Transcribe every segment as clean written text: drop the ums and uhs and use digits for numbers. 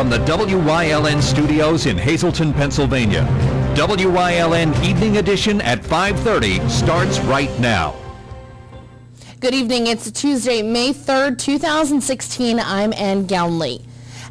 from the WYLN studios in Hazleton, Pennsylvania. WYLN Evening Edition at 5:30 starts right now. Good evening. It's Tuesday, May 3rd, 2016. I'm Ann Gownley.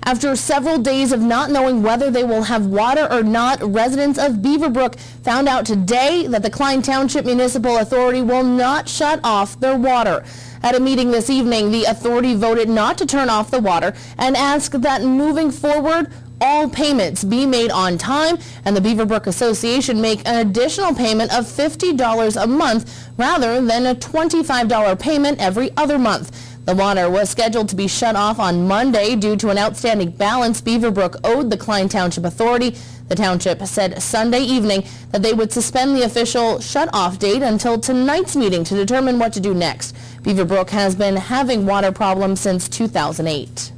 After several days of not knowing whether they will have water or not, residents of Beaverbrook found out today that the Klein Township Municipal Authority will not shut off their water. At a meeting this evening, the authority voted not to turn off the water and asked that moving forward, all payments be made on time and the Beaverbrook Association make an additional payment of $50 a month rather than a $25 payment every other month. The water was scheduled to be shut off on Monday due to an outstanding balance Beaverbrook owed the Klein Township Authority. The township said Sunday evening that they would suspend the official shut-off date until tonight's meeting to determine what to do next. Beaverbrook has been having water problems since 2008.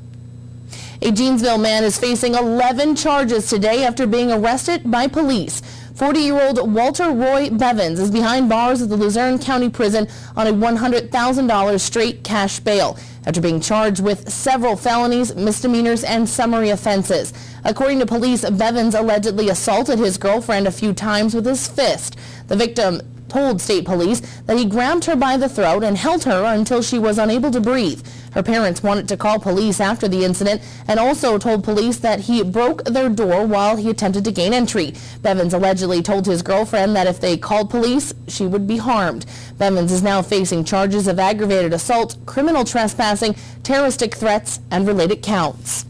A Janesville man is facing 11 charges today after being arrested by police. 40-year-old Walter Roy Bevins is behind bars at the Luzerne County Prison on a $100,000 straight cash bail after being charged with several felonies, misdemeanors, and summary offenses. According to police, Bevins allegedly assaulted his girlfriend a few times with his fist. The victim told state police that he grabbed her by the throat and held her until she was unable to breathe. Her parents wanted to call police after the incident and also told police that he broke their door while he attempted to gain entry. Bevins allegedly told his girlfriend that if they called police, she would be harmed. Bevins is now facing charges of aggravated assault, criminal trespassing, terroristic threats, and related counts.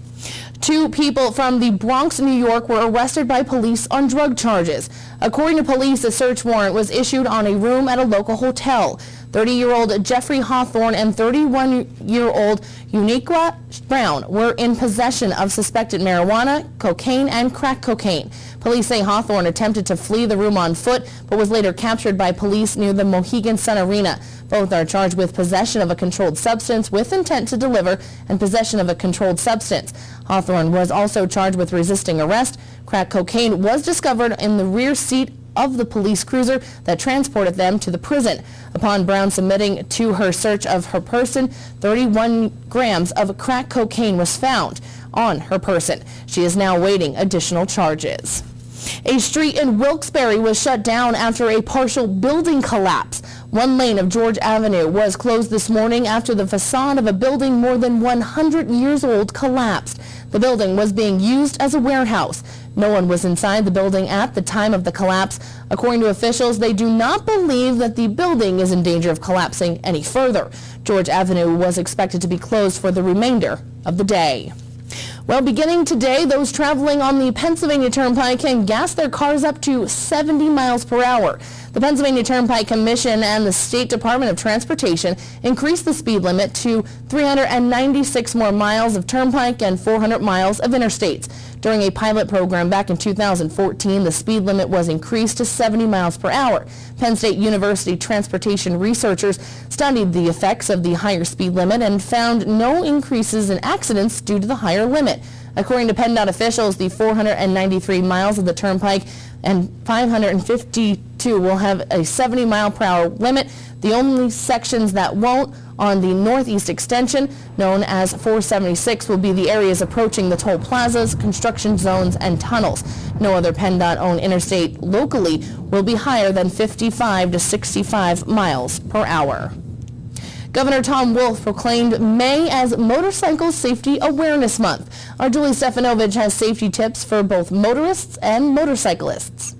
2 people from the Bronx, New York were arrested by police on drug charges. According to police, a search warrant was issued on a room at a local hotel. 30-year-old Jeffrey Hawthorne and 31-year-old Uniqua Brown were in possession of suspected marijuana, cocaine, and crack cocaine. Police say Hawthorne attempted to flee the room on foot, but was later captured by police near the Mohegan Sun Arena. Both are charged with possession of a controlled substance with intent to deliver and possession of a controlled substance. Hawthorne was also charged with resisting arrest. Crack cocaine was discovered in the rear seat of the police cruiser that transported them to the prison. Upon Brown submitting to her search of her person, 31 grams of crack cocaine was found on her person. She is now awaiting additional charges. A street in Wilkes-Barre was shut down after a partial building collapse. One lane of George Avenue was closed this morning after the facade of a building more than 100 years old collapsed. The building was being used as a warehouse. No one was inside the building at the time of the collapse. According to officials, they do not believe that the building is in danger of collapsing any further. George Avenue was expected to be closed for the remainder of the day. Well, beginning today, those traveling on the Pennsylvania Turnpike can gas their cars up to 70 miles per hour. The Pennsylvania Turnpike Commission and the State Department of Transportation increased the speed limit to 396 more miles of turnpike and 400 miles of interstates. During a pilot program back in 2014, the speed limit was increased to 70 miles per hour. Penn State University transportation researchers studied the effects of the higher speed limit and found no increases in accidents due to the higher limit. According to PennDOT officials, the 493 miles of the turnpike and 552 will have a 70 mile per hour limit. The only sections that won't on the northeast extension, known as 476, will be the areas approaching the toll plazas, construction zones, and tunnels. No other PennDOT-owned interstate locally will be higher than 55 to 65 miles per hour. Governor Tom Wolf proclaimed May as Motorcycle Safety Awareness Month. Our Julie Stefanovic has safety tips for both motorists and motorcyclists.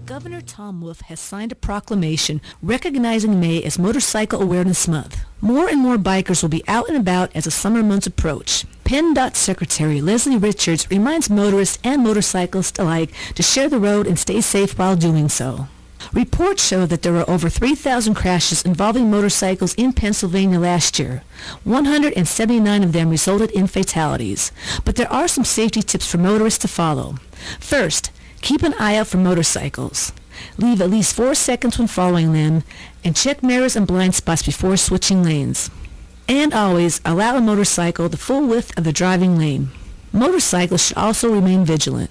Governor Tom Wolf has signed a proclamation recognizing May as Motorcycle Awareness Month. More and more bikers will be out and about as the summer months approach. PennDOT Secretary Leslie Richards reminds motorists and motorcyclists alike to share the road and stay safe while doing so. Reports show that there were over 3,000 crashes involving motorcycles in Pennsylvania last year. 179 of them resulted in fatalities. But there are some safety tips for motorists to follow. First, keep an eye out for motorcycles. Leave at least 4 seconds when following them, and check mirrors and blind spots before switching lanes. And always allow a motorcycle the full width of the driving lane. Motorcyclists should also remain vigilant.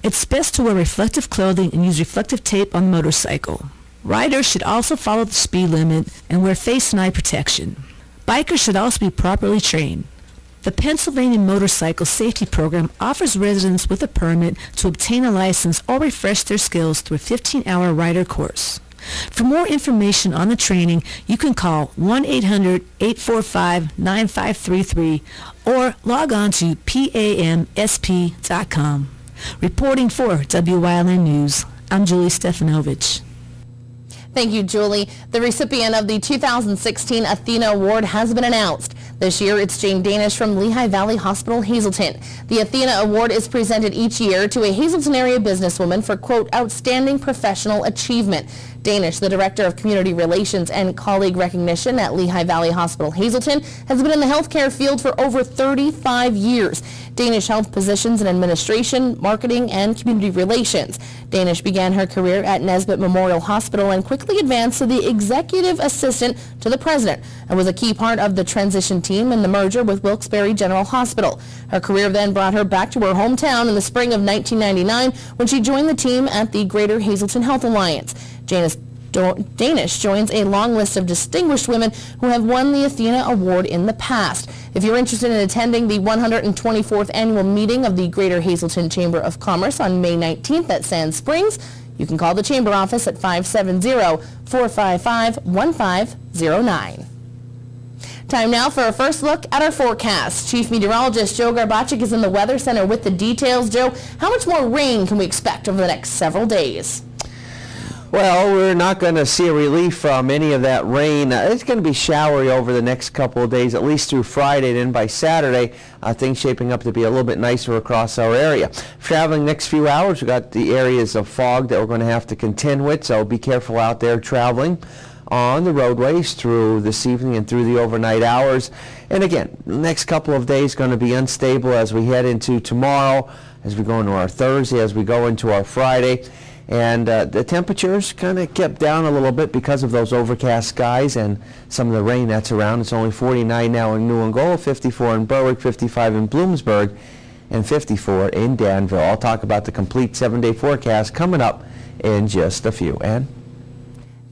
It's best to wear reflective clothing and use reflective tape on the motorcycle. Riders should also follow the speed limit and wear face and eye protection. Bikers should also be properly trained. The Pennsylvania Motorcycle Safety Program offers residents with a permit to obtain a license or refresh their skills through a 15-hour rider course. For more information on the training, you can call 1-800-845-9533 or log on to PAMSP.com. Reporting for WYLN News, I'm Julie Stefanovich. Thank you, Julie. The recipient of the 2016 Athena Award has been announced. This year, it's Jane Danish from Lehigh Valley Hospital, Hazleton. The Athena Award is presented each year to a Hazleton area businesswoman for, quote, outstanding professional achievement. Danish, the Director of Community Relations and Colleague Recognition at Lehigh Valley Hospital, Hazleton, has been in the healthcare field for over 35 years. Danish held positions in administration, marketing, and community relations. Danish began her career at Nesbitt Memorial Hospital and quickly advanced to the executive assistant to the president and was a key part of the transition team in the merger with Wilkes-Barre General Hospital. Her career then brought her back to her hometown in the spring of 1999 when she joined the team at the Greater Hazleton Health Alliance. Danish joins a long list of distinguished women who have won the Athena Award in the past. If you're interested in attending the 124th annual meeting of the Greater Hazleton Chamber of Commerce on May 19th at Sand Springs, you can call the Chamber office at 570-455-1509. Time now for a first look at our forecast. Chief Meteorologist Joe Garbacik is in the Weather Center with the details. Joe, how much more rain can we expect over the next several days? Well, we're not going to see a relief from any of that rain. It's going to be showery over the next couple of days, at least through Friday. Then by Saturday, things shaping up to be a little bit nicer across our area. Traveling next few hours, we've got the areas of fog that we're going to have to contend with, so be careful out there traveling on the roadways through this evening and through the overnight hours. And again, the next couple of days going to be unstable as we head into tomorrow, as we go into our Thursday, as we go into our Friday. And the temperatures kind of kept down a little bit because of those overcast skies and some of the rain that's around. It's only 49 now in New Gold, 54 in Berwick, 55 in Bloomsburg, and 54 in Danville. I'll talk about the complete 7-day forecast coming up in just a few. Ann?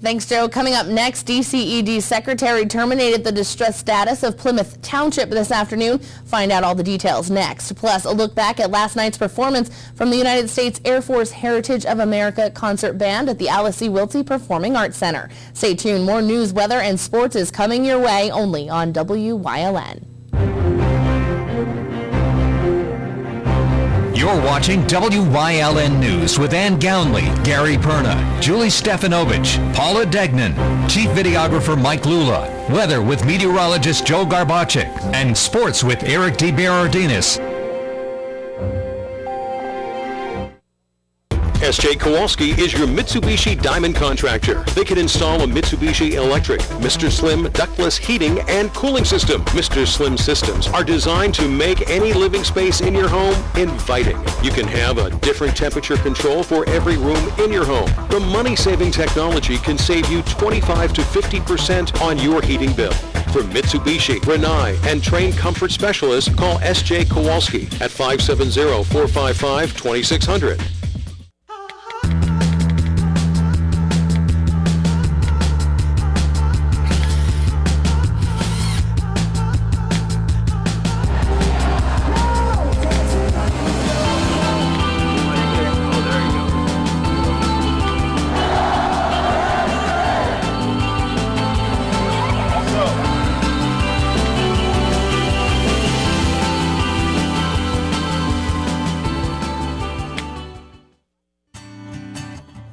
Thanks, Joe. Coming up next, DCED Secretary terminated the distress status of Plymouth Township this afternoon. Find out all the details next. Plus, a look back at last night's performance from the United States Air Force Heritage of America Concert Band at the Alice C. Wiltsey Performing Arts Center. Stay tuned. More news, weather, and sports is coming your way only on WYLN. You're watching WYLN News with Ann Gownley, Gary Perna, Julie Stefanovich, Paula Degnan, Chief Videographer Mike Lula, weather with meteorologist Joe Garbacik, and sports with Eric DeBerardinis. S.J. Kowalski is your Mitsubishi Diamond contractor. They can install a Mitsubishi electric, Mr. Slim ductless heating and cooling system. Mr. Slim systems are designed to make any living space in your home inviting. You can have a different temperature control for every room in your home. The money-saving technology can save you 25 to 50% on your heating bill. For Mitsubishi, Rinnai, and trained comfort specialists, call S.J. Kowalski at 570-455-2600.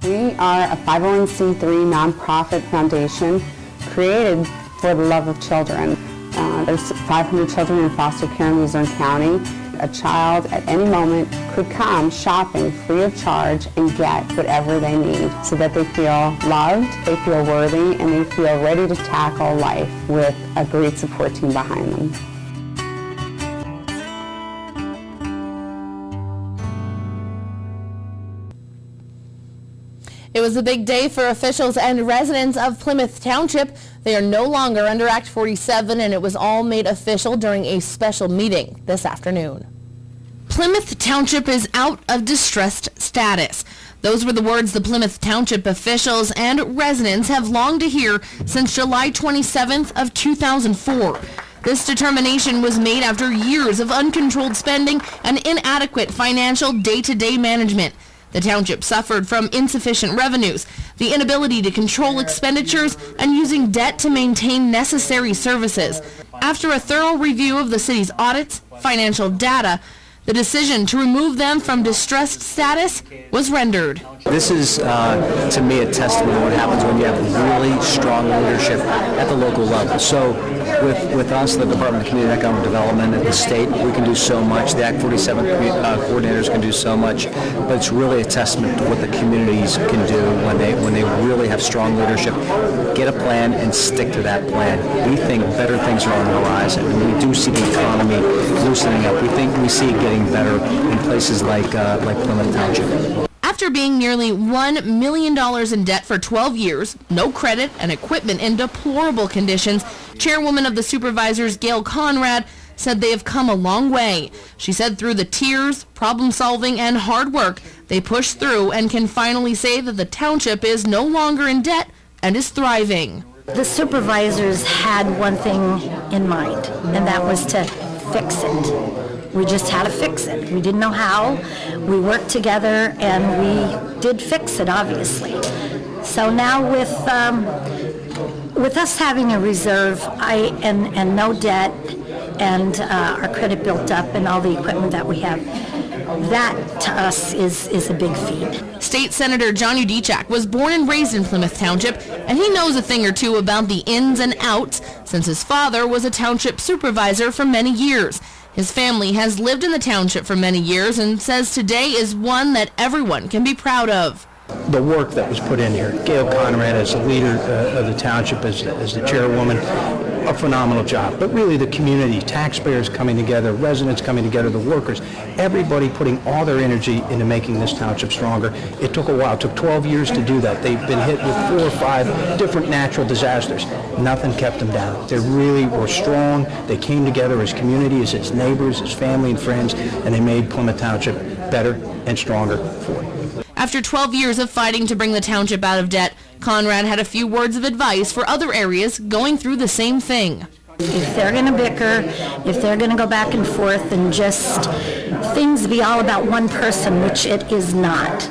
We are a 501c3 nonprofit foundation created for the love of children. There's 500 children in foster care in Luzerne County. A child at any moment could come shopping free of charge and get whatever they need so that they feel loved, they feel worthy, and they feel ready to tackle life with a great support team behind them. It was a big day for officials and residents of Plymouth Township. They are no longer under Act 47, and it was all made official during a special meeting this afternoon. Plymouth Township is out of distressed status. Those were the words the Plymouth Township officials and residents have longed to hear since July 27th of 2004. This determination was made after years of uncontrolled spending and inadequate financial day-to-day management. The township suffered from insufficient revenues, the inability to control expenditures, and using debt to maintain necessary services. After a thorough review of the city's audits, financial data, the decision to remove them from distressed status was rendered. This is, to me, a testament to what happens when you have really strong leadership at the local level. So with us, the Department of Community and Economic Development at the state, we can do so much. The Act 47 coordinators can do so much, but it's really a testament to what the communities can do when they really have strong leadership. Get a plan and stick to that plan. We think better things are on the horizon, and we do see the economy loosening up. We see it getting better in places like Plymouth Township. After being nearly $1 million in debt for 12 years, no credit, and equipment in deplorable conditions, Chairwoman of the Supervisors Gail Conrad said they have come a long way. She said through the tears, problem-solving, and hard work, they pushed through and can finally say that the township is no longer in debt and is thriving. The supervisors had one thing in mind, and that was to fix it. We just had to fix it. We didn't know how. We worked together and we did fix it, obviously. So now with us having a reserve and no debt and our credit built up and all the equipment that we have, that to us is a big feat. State Senator John Udechak was born and raised in Plymouth Township, and he knows a thing or two about the ins and outs since his father was a township supervisor for many years. His family has lived in the township for many years and says today is one that everyone can be proud of. The work that was put in here, Gail Conrad as the leader of the township, as the chairwoman, a phenomenal job. But really the community, taxpayers coming together, residents coming together, the workers, everybody putting all their energy into making this township stronger. It took a while. It took 12 years to do that. They've been hit with 4 or 5 different natural disasters. Nothing kept them down. They really were strong. They came together as communities, as neighbors, as family and friends, and they made Plymouth Township better and stronger for it. After 12 years of fighting to bring the township out of debt, Conrad had a few words of advice for other areas going through the same thing. If they're going to bicker, if they're going to go back and forth and just things be all about one person, which it is not.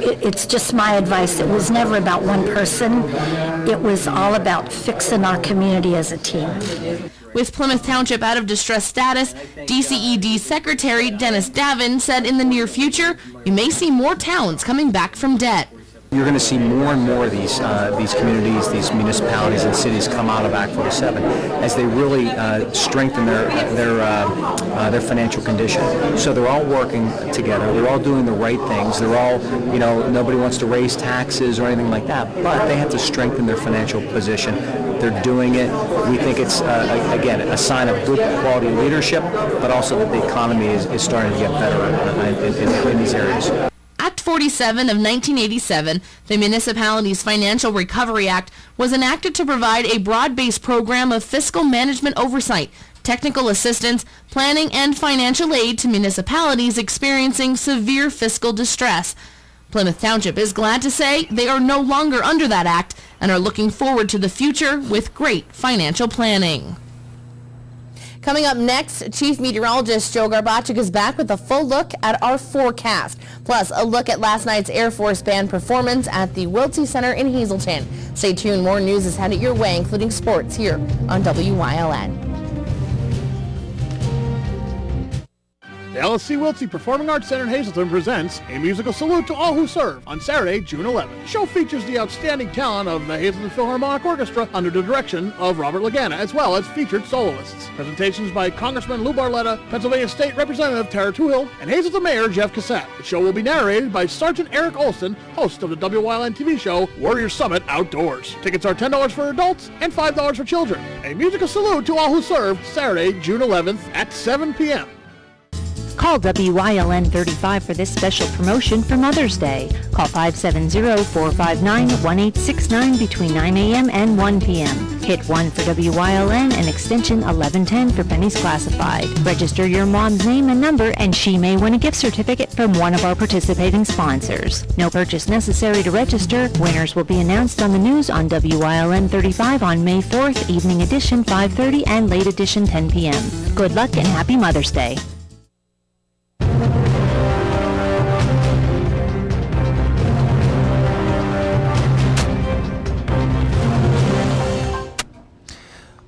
It's just my advice. It was never about one person. It was all about fixing our community as a team. With Plymouth Township out of distress status, DCED Secretary Dennis Davin said in the near future, you may see more towns coming back from debt. You're going to see more and more of these communities, these municipalities and cities come out of Act 47 as they really strengthen their financial condition. So they're all working together. They're all doing the right things. They're all, nobody wants to raise taxes or anything like that, but they have to strengthen their financial position. They're doing it. We think it's, again, a sign of good quality leadership, but also that the economy is starting to get better in these areas. Act 47 of 1987, the Municipalities Financial Recovery Act, was enacted to provide a broad-based program of fiscal management oversight, technical assistance, planning, and financial aid to municipalities experiencing severe fiscal distress. Plymouth Township is glad to say they are no longer under that act and are looking forward to the future with great financial planning. Coming up next, Chief Meteorologist Joe Garbaczyk is back with a full look at our forecast, plus a look at last night's Air Force Band performance at the Wiltsey Center in Hazelton. Stay tuned, more news is headed your way, including sports here on WYLN. The LSC Wiltsey Performing Arts Center in Hazelton presents A Musical Salute to All Who Serve on Saturday, June 11th. The show features the outstanding talent of the Hazelton Philharmonic Orchestra under the direction of Robert Lagana, as well as featured soloists. Presentations by Congressman Lou Barletta, Pennsylvania State Representative Tara Tuhill, and Hazelton Mayor Jeff Cassett. The show will be narrated by Sergeant Eric Olson, host of the WYLN TV show Warrior Summit Outdoors. Tickets are $10 for adults and $5 for children. A Musical Salute to All Who Serve, Saturday, June 11th at 7 p.m. Call WYLN 35 for this special promotion for Mother's Day. Call 570-459-1869 between 9 a.m. and 1 p.m. Hit 1 for WYLN and extension 1110 for pennies classified. Register your mom's name and number and she may win a gift certificate from one of our participating sponsors. No purchase necessary to register. Winners will be announced on the news on WYLN 35 on May 4th, evening edition 5:30 and late edition 10 p.m. Good luck and happy Mother's Day.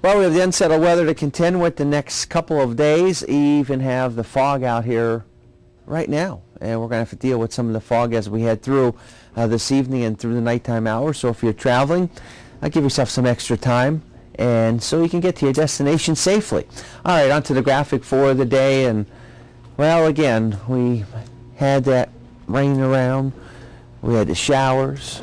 Well, we have the unsettled weather to contend with the next couple of days. Even have the fog out here right now. And we're going to have to deal with some of the fog as we head through this evening and through the nighttime hours. So if you're traveling, give yourself some extra time and so you can get to your destination safely. All right, on to the graphic for the day. And, well, again, we had that rain around. We had the showers.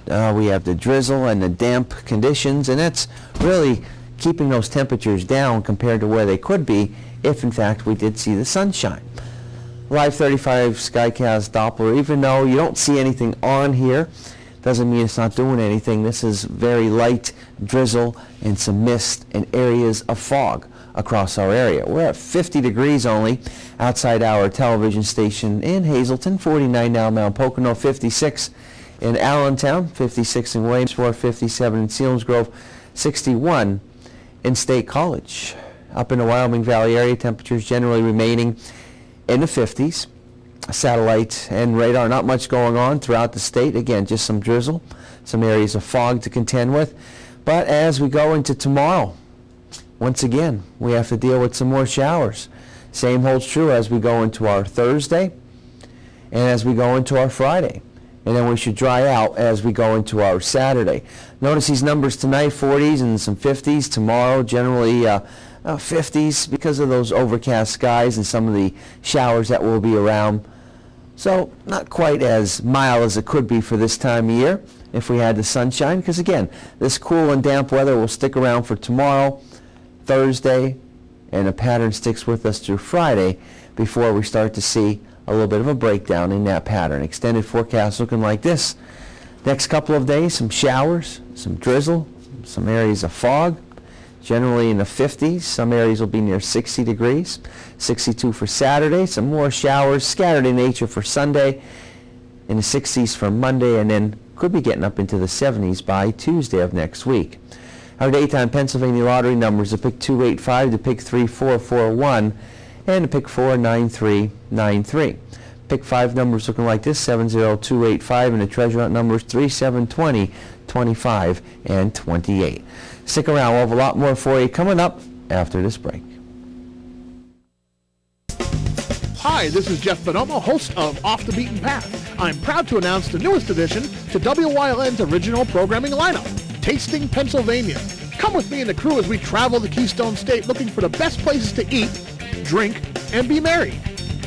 We have the drizzle and the damp conditions. And that's really keeping those temperatures down compared to where they could be if, in fact, we did see the sunshine. Live 35 SkyCast Doppler, even though you don't see anything on here, doesn't mean it's not doing anything. This is very light drizzle and some mist and areas of fog across our area. We're at 50 degrees only outside our television station in Hazleton, 49 now Mount Pocono, 56 in Allentown, 56 in Williamsport, 57 in Selinsgrove, 61 in State College. Up in the Wyoming Valley area, temperatures generally remaining in the 50s. Satellite and radar, not much going on throughout the state. Again, just some drizzle, some areas of fog to contend with. But as we go into tomorrow, once again, we have to deal with some more showers. Same holds true as we go into our Thursday and as we go into our Friday. And then we should dry out as we go into our Saturday. Notice these numbers tonight, 40s and some 50s. Tomorrow, generally 50s because of those overcast skies and some of the showers that will be around. So not quite as mild as it could be for this time of year if we had the sunshine, because again, this cool and damp weather will stick around for tomorrow, Thursday, and the pattern sticks with us through Friday before we start to see a little bit of a breakdown in that pattern. Extended forecast looking like this. Next couple of days, some showers, some drizzle, some areas of fog, generally in the 50s. Some areas will be near 60 degrees. 62 for Saturday, some more showers, scattered in nature for Sunday, in the 60s for Monday, and then could be getting up into the 70s by Tuesday of next week. Our daytime Pennsylvania lottery numbers are pick 285 to pick 3441 and to pick 49393. Pick 5 numbers looking like this, 70285, and the treasure hunt numbers 3720, 25, and 28. Stick around, we'll have a lot more for you coming up after this break. Hi, this is Jeff Bonomo, host of Off the Beaten Path. I'm proud to announce the newest addition to WYLN's original programming lineup, Tasting Pennsylvania. Come with me and the crew as we travel the Keystone State looking for the best places to eat, drink, and be merry.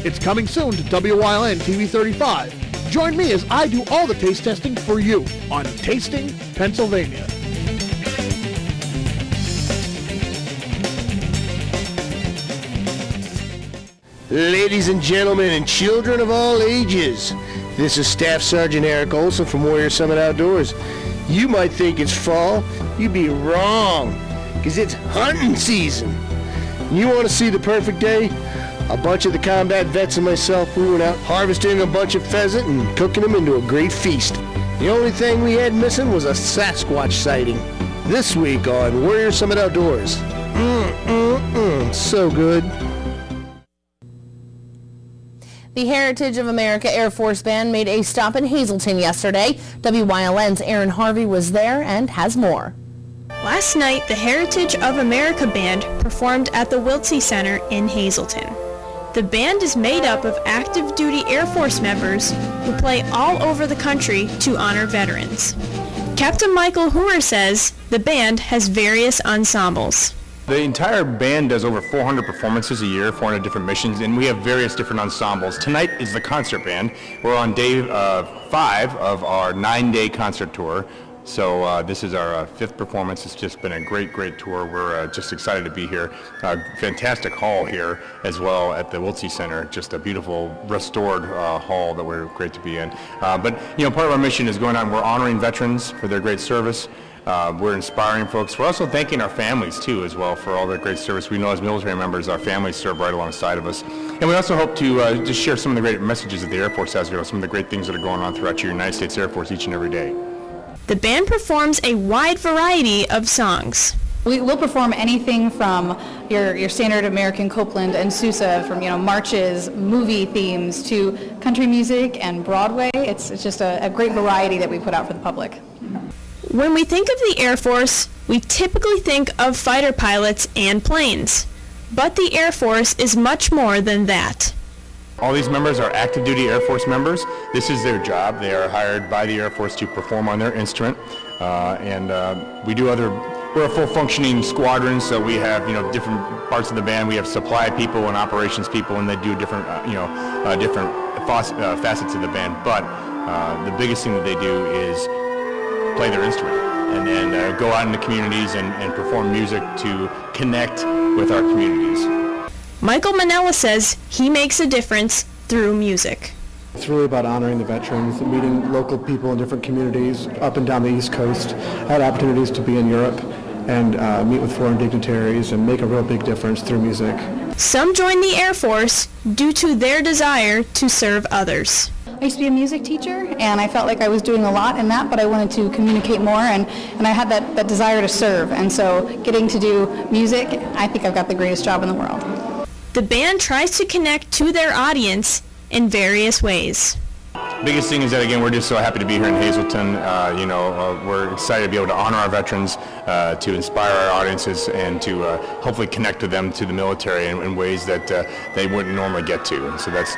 It's coming soon to WYLN TV 35. Join me as I do all the taste testing for you on Tasting Pennsylvania. Ladies and gentlemen and children of all ages, this is Staff Sergeant Eric Olson from Warrior Summit Outdoors. You might think it's fall, you'd be wrong, because it's hunting season. You want to see the perfect day? A bunch of the combat vets and myself, we went out harvesting a bunch of pheasant and cooking them into a great feast. The only thing we had missing was a Sasquatch sighting. This week on Warrior Summit Outdoors. So good. The Heritage of America Air Force Band made a stop in Hazleton yesterday. WYLN's Aaron Harvey was there and has more. Last night, the Heritage of America Band performed at the Wiltsey Center in Hazleton. The band is made up of active duty Air Force members who play all over the country to honor veterans. Captain Michael Hooer says the band has various ensembles. The entire band does over 400 performances a year, 400 different missions, and we have various different ensembles. Tonight is the concert band. We're on day 5 of our 9-day concert tour. So this is our 5th performance. It's just been a great tour. We're just excited to be here. Fantastic hall here as well at the Wiltse Center. Just a beautiful restored hall that we're great to be in. But you know, part of our mission is going on. We're honoring veterans for their great service. We're inspiring folks. We're also thanking our families too as well for all their great service. We know as military members our families serve right alongside of us. And we also hope to just share some of the great messages that the Air Force has, some of the great things that are going on throughout your United States Air Force each and every day. The band performs a wide variety of songs. We'll perform anything from your standard American Copeland and Sousa, from marches, movie themes, to country music and Broadway. It's just a great variety that we put out for the public. When we think of the Air Force, we typically think of fighter pilots and planes. But the Air Force is much more than that. All these members are active duty Air Force members. This is their job. They are hired by the Air Force to perform on their instrument. We're a full functioning squadron, so we have different parts of the band. We have supply people and operations people, and they do different different facets of the band. But the biggest thing that they do is play their instrument and then go out in the communities and perform music to connect with our communities. Michael Manella says he makes a difference through music. It's really about honoring the veterans, meeting local people in different communities up and down the East Coast. I had opportunities to be in Europe and meet with foreign dignitaries and make a real big difference through music. Some join the Air Force due to their desire to serve others. I used to be a music teacher, and I felt like I was doing a lot in that, but I wanted to communicate more, and I had that desire to serve. And so getting to do music, I think I've got the greatest job in the world. The band tries to connect to their audience in various ways. Biggest thing is that, again, we're just so happy to be here in Hazleton. We're excited to be able to honor our veterans, to inspire our audiences, and to hopefully connect to them, to the military in ways that they wouldn't normally get to. And so that's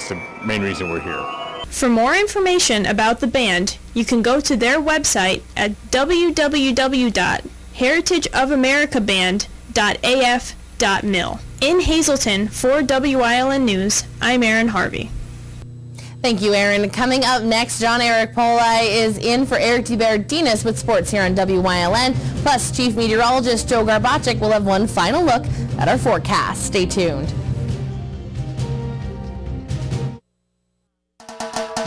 the main reason we're here. For more information about the band, you can go to their website at www.heritageofamericaband.af.mil. In Hazleton, for WILN News, I'm Erin Harvey. Thank you, Erin. Coming up next, John Eric Poli is in for Eric DeBerardinis with sports here on WILN. Plus, Chief Meteorologist Joe Garbacik will have one final look at our forecast. Stay tuned.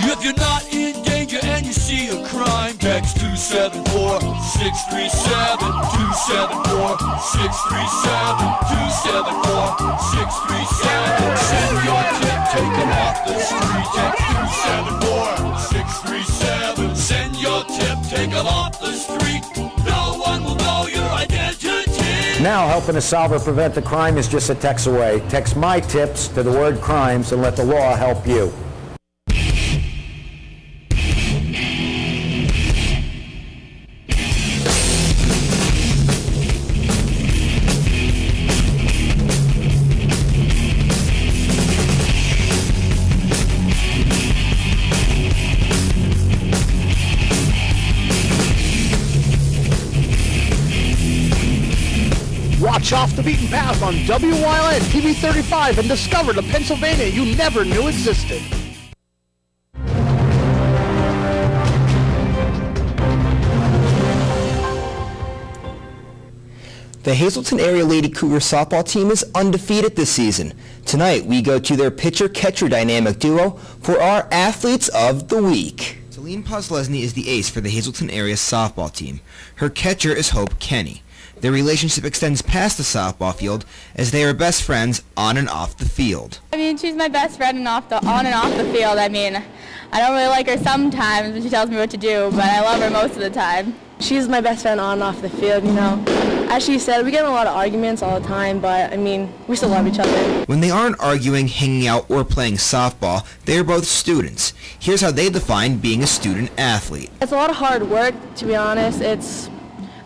If you're not in danger and you see a crime, text 274-637, 274-637, 274-637. Send your tip taken off the street. Text 274-637. Send your tip taken off the street. No one will know your identity. Now helping a solve or prevent the crime is just a text away. Text my tips to the word crimes and let the law help you. Watch Off the Beaten Path on WILN TV 35 and discover the Pennsylvania you never knew existed. The Hazleton area Lady Cougar softball team is undefeated this season. Tonight we go to their pitcher-catcher dynamic duo for our Athletes of the Week. Celine Pozlesny is the ace for the Hazleton area softball team. Her catcher is Hope Kenny. Their relationship extends past the softball field as they are best friends on and off the field. I mean, she's my best friend on and off the field. I mean, I don't really like her sometimes when she tells me what to do, but I love her most of the time. She's my best friend on and off the field, you know. As she said, we get in a lot of arguments all the time, but, I mean, we still love each other. When they aren't arguing, hanging out, or playing softball, they are both students. Here's how they define being a student athlete. It's a lot of hard work, to be honest. It's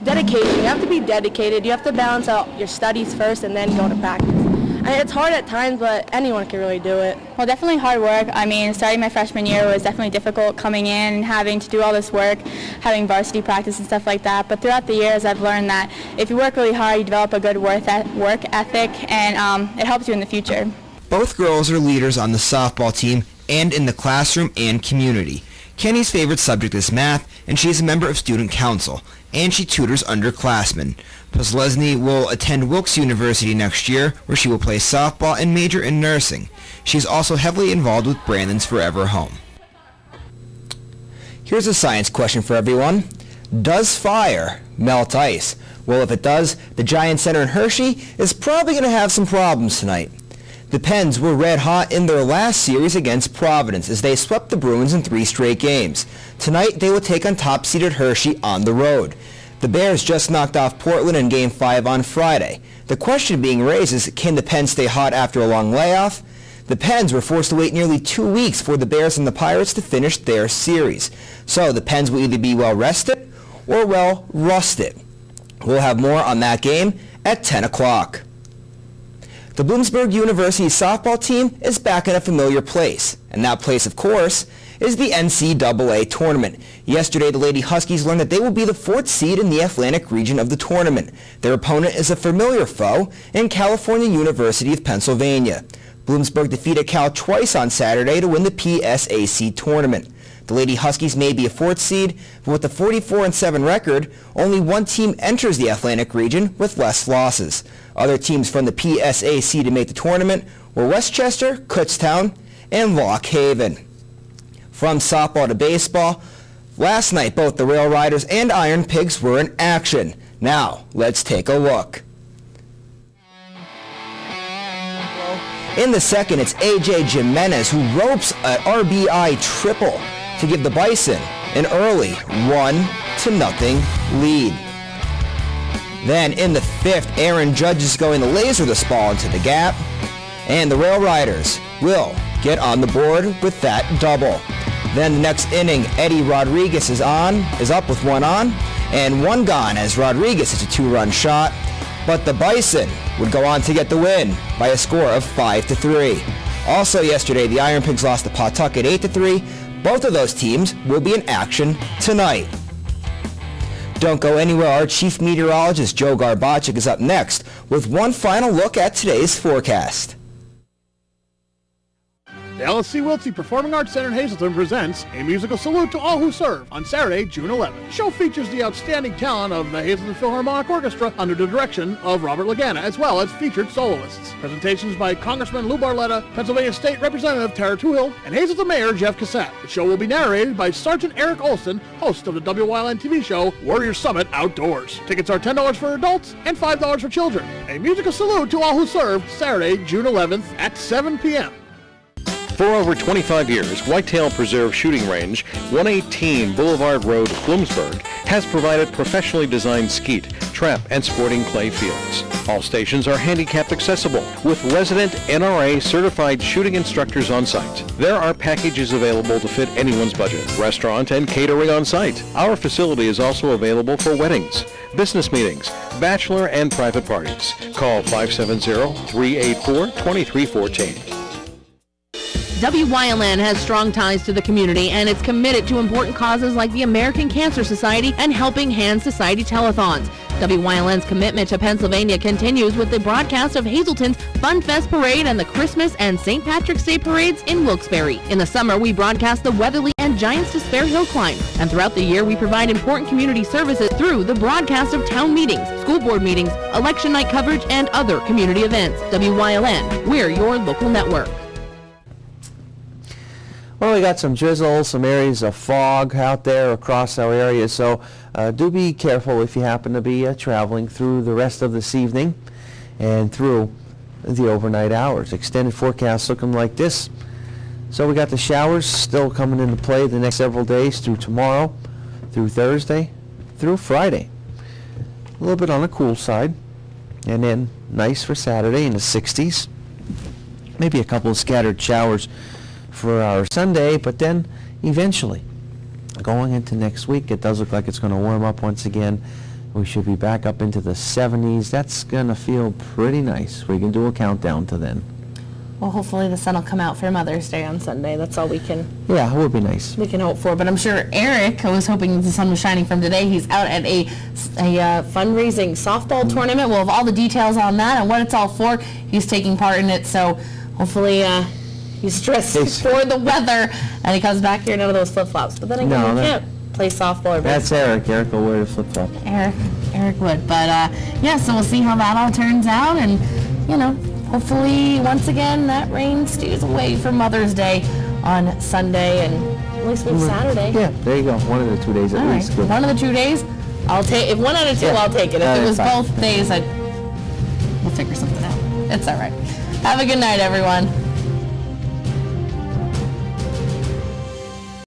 dedication. You have to be dedicated. You have to balance out your studies first and then go to practice. I mean, it's hard at times, but anyone can really do it. Well, definitely hard work. I mean, starting my freshman year was definitely difficult, coming in and having to do all this work, having varsity practice and stuff like that. But throughout the years, I've learned that if you work really hard, you develop a good work ethic, and it helps you in the future. Both girls are leaders on the softball team and in the classroom and community. Kenny's favorite subject is math, and she is a member of student council, and she tutors underclassmen. Poslesny will attend Wilkes University next year, where she will play softball and major in nursing. She is also heavily involved with Brandon's Forever Home. Here's a science question for everyone. Does fire melt ice? Well, if it does, the Giant Center in Hershey is probably going to have some problems tonight. The Pens were red hot in their last series against Providence as they swept the Bruins in 3 straight games. Tonight, they will take on top-seeded Hershey on the road. The Bears just knocked off Portland in Game 5 on Friday. The question being raised is, can the Pens stay hot after a long layoff? The Pens were forced to wait nearly 2 weeks for the Bears and the Pirates to finish their series. So the Pens will either be well rested or well rusted. We'll have more on that game at 10 o'clock. The Bloomsburg University softball team is back in a familiar place, and that place, of course, is the NCAA tournament. Yesterday, the Lady Huskies learned that they will be the 4th seed in the Atlantic region of the tournament. Their opponent is a familiar foe in California University of Pennsylvania. Bloomsburg defeated Cal twice on Saturday to win the PSAC tournament. The Lady Huskies may be a 4th seed, but with a 44-7 record, only one team enters the Atlantic region with less losses. Other teams from the PSAC to make the tournament were Westchester, Kutztown, and Lock Haven. From softball to baseball, last night both the Rail Riders and Iron Pigs were in action. Now, let's take a look. In the second, it's A.J. Jimenez who ropes an RBI triple to give the Bison an early 1-0 lead. Then in the 5th, Aaron Judge is going to laser this ball into the gap, and the Rail Riders will get on the board with that double. Then the next inning, Eddie Rodriguez is up with 1 on and 1 gone as Rodriguez hits a 2-run shot, but the Bison would go on to get the win by a score of 5-3. Also yesterday, the Iron Pigs lost to Pawtucket 8-3. Both of those teams will be in action tonight. Don't go anywhere. Our chief meteorologist, Joe Garbacik, is up next with one final look at today's forecast. The LSC Wiltsey Performing Arts Center in Hazleton presents A Musical Salute to All Who Serve on Saturday, June 11th. The show features the outstanding talent of the Hazleton Philharmonic Orchestra under the direction of Robert Lagana, as well as featured soloists. Presentations by Congressman Lou Barletta, Pennsylvania State Representative Tara Tuhill, and Hazleton Mayor Jeff Cassett. The show will be narrated by Sergeant Eric Olson, host of the WYLN TV show Warrior Summit Outdoors. Tickets are $10 for adults and $5 for children. A Musical Salute to All Who Serve, Saturday, June 11th at 7 p.m. For over 25 years, Whitetail Preserve Shooting Range, 118 Boulevard Road, Bloomsburg, has provided professionally designed skeet, trap, and sporting clay fields. All stations are handicap accessible, with resident NRA certified shooting instructors on site. There are packages available to fit anyone's budget, restaurant and catering on site. Our facility is also available for weddings, business meetings, bachelor and private parties. Call 570-384-2314. WYLN has strong ties to the community and is committed to important causes like the American Cancer Society and Helping Hands Society telethons. WYLN's commitment to Pennsylvania continues with the broadcast of Hazleton's Fun Fest Parade and the Christmas and St. Patrick's Day parades in Wilkes-Barre. In the summer, we broadcast the Weatherly and Giants to Spare Hill Climb. And throughout the year, we provide important community services through the broadcast of town meetings, school board meetings, election night coverage, and other community events. WYLN, we're your local network. Well, we got some drizzle, some areas of fog out there across our area, so do be careful if you happen to be traveling through the rest of this evening and through the overnight hours. Extended forecast looking like this. So we got the showers still coming into play the next several days through tomorrow, through Thursday, through Friday. A little bit on the cool side, and then nice for Saturday in the 60s. Maybe a couple of scattered showers for our Sunday, but then eventually going into next week, it does look like it's going to warm up once again. We should be back up into the 70s. That's going to feel pretty nice. We can do a countdown to then. Well, hopefully the sun will come out for Mother's Day on Sunday. That's all we can. Yeah, it would be nice. We can hope for. But I'm sure Eric was hoping the sun was shining from today. He's out at a fundraising softball tournament. We'll have all the details on that and what it's all for. He's taking part in it, so hopefully He's stressed for the weather, and he comes back here in none of those flip-flops. But then again, you can't play softball. That's Eric. Eric will wear the flip-flop. Eric would. But, yeah, so we'll see how that all turns out. And, you know, hopefully, once again, that rain stays away for Mother's Day on Sunday and at least maybe Saturday. Yeah, there you go. One of the 2 days at least. One of the 2 days, I'll take. If one out of two, I'll take it. If it was both days, we'll figure something out. It's all right. Have a good night, everyone.